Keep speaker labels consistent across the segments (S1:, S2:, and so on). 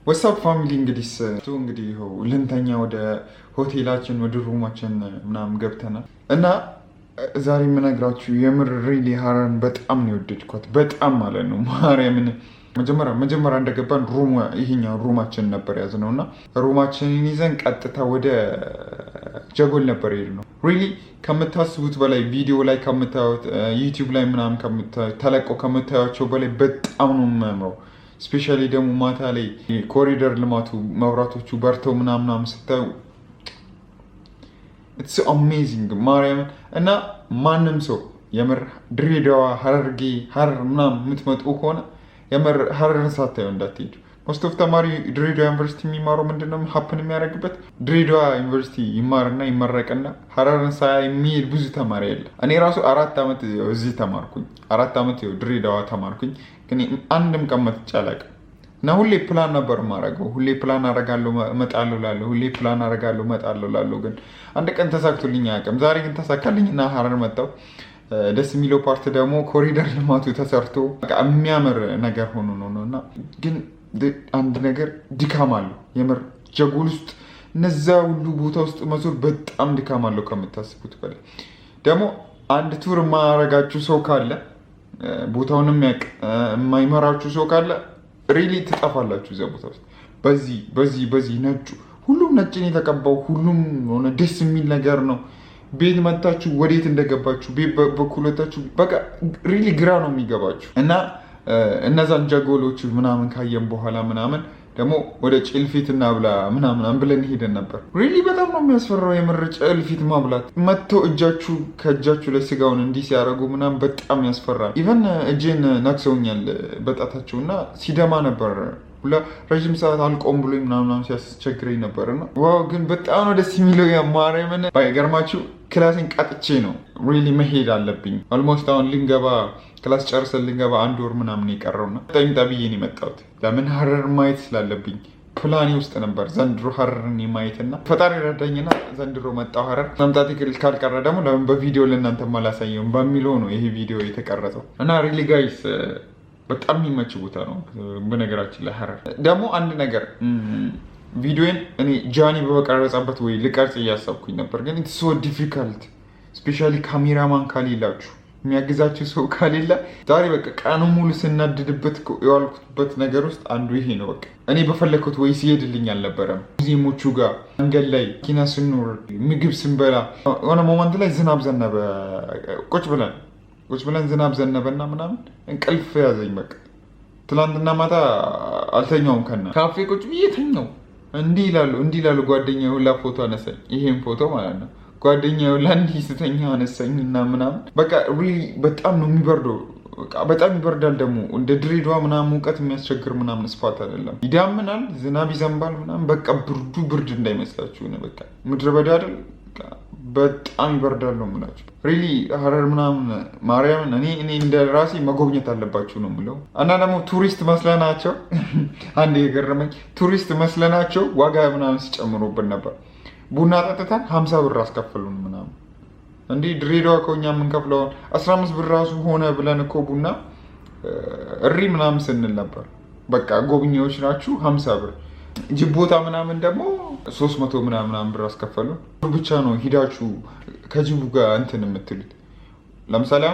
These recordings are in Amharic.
S1: ወሳብ ፋሚሊ እንግዲህ ልንተኛ ወደ ሆቴላችን ወደ ሩማችን ምናምን ገብተናል እና ዛሬ የምነግራችሁ የምር ሪሊ ሀረርን በጣም ነው የወደድኳት። በጣም ማለት ነው ማርያምን። መጀመሪያ እንደገባን ይሄኛው ሩማችን ነበር ያዝነው እና ሩማችንን ይዘን ቀጥታ ወደ ጀጎል ነበር የሄድነው። ሪሊ ከምታስቡት በላይ ቪዲዮ ላይ ከምታዩት ዩቲዩብ ላይ ምናምን ተለቆ ከምታዩቸው በላይ በጣም ነው የሚያምረው። ስፔሻሊ ደግሞ ማታ ላይ ኮሪደር ልማቱ መብራቶቹ በርተው ምናምን ስታዩ ኢትስ አሜዚንግ ማርያምን። እና ማንም ሰው የምር ድሬዳዋ፣ ሀረርጌ፣ ሀረር ምናምን የምትመጡ ከሆነ የምር ሀረርን ሳታዩ እንዳትሄዱ። ሞስት ኦፍ ተማሪ ድሬዳዋ ዩኒቨርሲቲ የሚማረው ምንድነው ሀፕን የሚያደርግበት ድሬዳዋ ዩኒቨርሲቲ ይማርና ይመረቅና ሀረርን ሳያ የሚሄድ ብዙ ተማሪ ያለ። እኔ ራሱ 4 ዓመት እዚህ ተማርኩኝ፣ 4 ዓመት ድሬዳዋ ተማርኩኝ። ግን አንድም ቀን መጥቼ አላውቅም። እና ሁሌ ፕላን ነበር የማደርገው። ሁሌ ፕላን አደርጋለሁ እመጣለሁ እላለሁ፣ ሁሌ ፕላን አደርጋለሁ እመጣለሁ እላለሁ። ግን አንድ ቀን ተሳክቶልኝ አያውቅም። ዛሬ ግን ተሳካልኝ እና ሀረር መጣሁ። ደስ የሚለው ፓርት ደግሞ ኮሪደር ልማቱ ተሰርቶ የሚያምር ነገር ሆኖ ነው። እና ግን አንድ ነገር ድካም አለው የምር ጀጎል ውስጥ እነዛ ሁሉ ቦታ ውስጥ መዞር በጣም ድካም አለው ከምታስቡት በላይ። ደግሞ አንድ ቱር የማያረጋችሁ ሰው ካለ ቦታውን የማይመራችሁ ሰው ካለ ሪሊ ትጠፋላችሁ እዚያ ቦታ ውስጥ። በዚህ ነጩ ሁሉም ነጭን የተቀባው ሁሉም ሆነ ደስ የሚል ነገር ነው። ቤት መታችሁ ወዴት እንደገባችሁ ቤት በኩለታችሁ በቃ ሪሊ ግራ ነው የሚገባችሁ። እና እነዛን ጀጎሎች ምናምን ካየን በኋላ ምናምን ደግሞ ወደ ጭልፊት እናብላ ምናምን ብለን ሄደን ነበር። ሪሊ በጣም ነው የሚያስፈራው የምር ጭልፊት ማብላት። መጥተው ከእጃችሁ ላይ ስጋውን እንዲህ ሲያደርጉ ምናምን በጣም ያስፈራል። ኢቨን እጄን ነክሰውኛል በጣታቸው እና ሲደማ ነበር ሁላ ረዥም ሰዓት አልቆም ብሎ ምናምን ሲያስቸግረኝ ነበር። እና ዋው ግን በጣም ነው ደስ የሚለው ማርያምን። ባይገርማችሁ ክላሴን ቀጥቼ ነው ሪሊ መሄድ አለብኝ። ኦልሞስት አሁን ክላስ ጨርሰን ልንገባ 1 ወር ምናምን የቀረውና ጠብዬ ነው የመጣሁት። ለምን ሀረር ማየት ስላለብኝ ፕላኔ ውስጥ ነበር ዘንድሮ ሀረርን የማየትና ፈጣሪ ረዳኝና ዘንድሮ መጣሁ ሀረር። መምጣት ካልቀረ ደግሞ ለምን በቪዲዮ ለእናንተ አላሳየውም በሚለው ነው ይሄ ቪዲዮ የተቀረጸው። እና ሪሊ ጋይስ በጣም የሚመች ቦታ ነው። በነገራችን ላይ ሀረር ደግሞ አንድ ነገር ቪዲዮን እኔ ጃኒ በቀረጸበት ወይ ልቀርጽ እያሰብኩኝ ነበር፣ ግን ኢትስ ሶ ዲፊካልት። ስፔሻሊ ካሜራማን ካሌላችሁ የሚያግዛችሁ ሰው ካሌላ ዛሬ በቃ ቀኑ ሙሉ ስናድድበት የዋልኩበት ነገር ውስጥ አንዱ ይሄ ነው። በቃ እኔ በፈለግኩት ወይ ሲሄድልኝ አልነበረም። ሙዚየሞቹ ጋር መንገድ ላይ ኪና ስንኖር ምግብ ስንበላ የሆነ ሞመንት ላይ ዝናብ ዘነበ። ቁጭ ብለን ዝናብ ዘነበና ምናምን እንቅልፍ ያዘኝ። በቃ ትላንትና ማታ አልተኛውም። ካፌ ቁጭ ብዬ ተኛው። እንዲህ ይላሉ ጓደኛዬ ሁላ ፎቶ አነሳኝ። ይሄን ፎቶ ማለት ነው ጓደኛዬ ሁላ እንዲህ ስተኛ አነሳኝ እና ምናምን በቃ ሪሊ በጣም ነው የሚበርደው። በጣም ይበርዳል ደግሞ እንደ ድሬዳዋ ምናምን ሙቀት የሚያስቸግር ምናምን ስፋት አይደለም። ይዳምናል፣ ዝናብ ይዘንባል ምናምን በቃ ብርድ እንዳይመስላችሁ በቃ ምድረ በዳ አይደል። በጣም ይበርዳል ነው የምላችሁ። ሪሊ ሀረር ምናምን ማርያምን እኔ እንደ ራሴ መጎብኘት አለባችሁ ነው የምለው። እና ደግሞ ቱሪስት መስለናቸው አንድ የገረመኝ ቱሪስት መስለናቸው ዋጋ ምናምን ሲጨምሩብን ነበር። ቡና ጠጥተን 50 ብር አስከፍሉን ምናምን። እንዲህ ድሬዳዋ ከኛ የምንከፍለውን 15 ብር ራሱ ሆነ ብለን እኮ ቡና እሪ ምናምን ስንል ነበር። በቃ ጎብኚዎች ናችሁ 50 ብር። ጅቦታ ምናምን ደግሞ 300 ምናምን ብር አስከፈሉ። ብቻ ነው ሂዳችሁ ከጅቡ ጋር እንትን የምትሉት። ለምሳሌ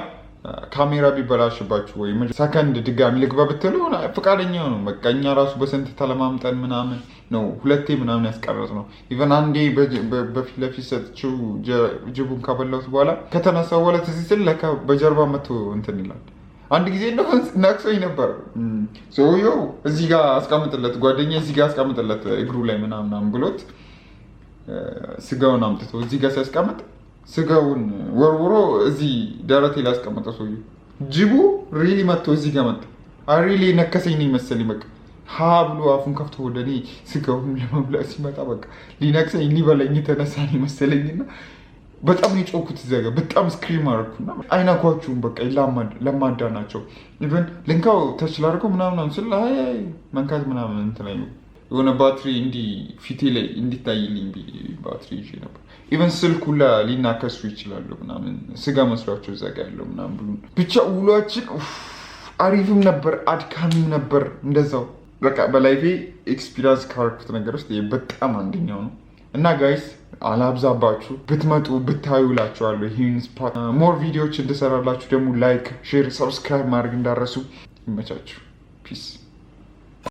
S1: ካሜራ ቢበላሽባችሁ ወይ ሰከንድ ድጋሚ ልግባ ብትሉ ፈቃደኛ ነው። በቃ እኛ ራሱ በስንት ተለማምጠን ምናምን ነው 2 ምናምን ያስቀረጽ ነው። ኢቨን አንዴ በፊት ለፊት ሰጥቼው ጅቡን ካበላሁት በኋላ ከተነሳው በኋላ ትዝ ሲል ለካ በጀርባ መቶ እንትን ይላል። አንድ ጊዜ እንደሆነ ነክሶኝ ነበር። ሰውየው እዚህ ጋር አስቀምጥለት ጓደኛ እዚህ ጋር አስቀምጥለት እግሩ ላይ ምናምን ብሎት ስጋውን አምጥቶ እዚህ ጋር ሲያስቀምጥ ስጋውን ወርውሮ እዚህ ደረቴ ላይ አስቀመጠው ሰውየው። ጅቡ ሪሊ መጥቶ እዚህ ጋር መጣ። ሪሊ ነከሰኝ ነው መሰለኝ። በቃ ሀ ብሎ አፉን ከፍቶ ወደ እኔ ስጋውን ለመብላት ሲመጣ በቃ ሊነክሰኝ ሊበላኝ የተነሳ ነው መሰለኝና በጣም የጮኩት እዚያ ጋር በጣም ስክሪም አደረኩና አይናኳችሁም በቃ ለማዳ ናቸው። ኢቨን ልንካው ተችል አድርገው ምናምን ስል መንካት ምናምን እንትን ላይ የሆነ ባትሪ እንዲህ ፊቴ ላይ እንዲታይልኝ ባትሪ ይዤ ነበር። ኢቨን ስልኩ ሊናከሱ ይችላሉ ምናምን ስጋ መስሏቸው እዛ ጋ ያለው ምናምን ብሎ ብቻ ውሏችን አሪፍም ነበር አድካሚም ነበር እንደዛው። በቃ በላይፌ ኤክስፒሪንስ ካረኩት ነገር ውስጥ በጣም አንደኛው ነው እና ጋይስ አላብዛባችሁ ብትመጡ ብታዩ እላችኋለሁ። ይህን ስፖት ሞር ቪዲዮዎች እንድሰራላችሁ ደግሞ ላይክ፣ ሼር፣ ሰብስክራይብ ማድረግ እንዳረሱ። ይመቻችሁ። ፒስ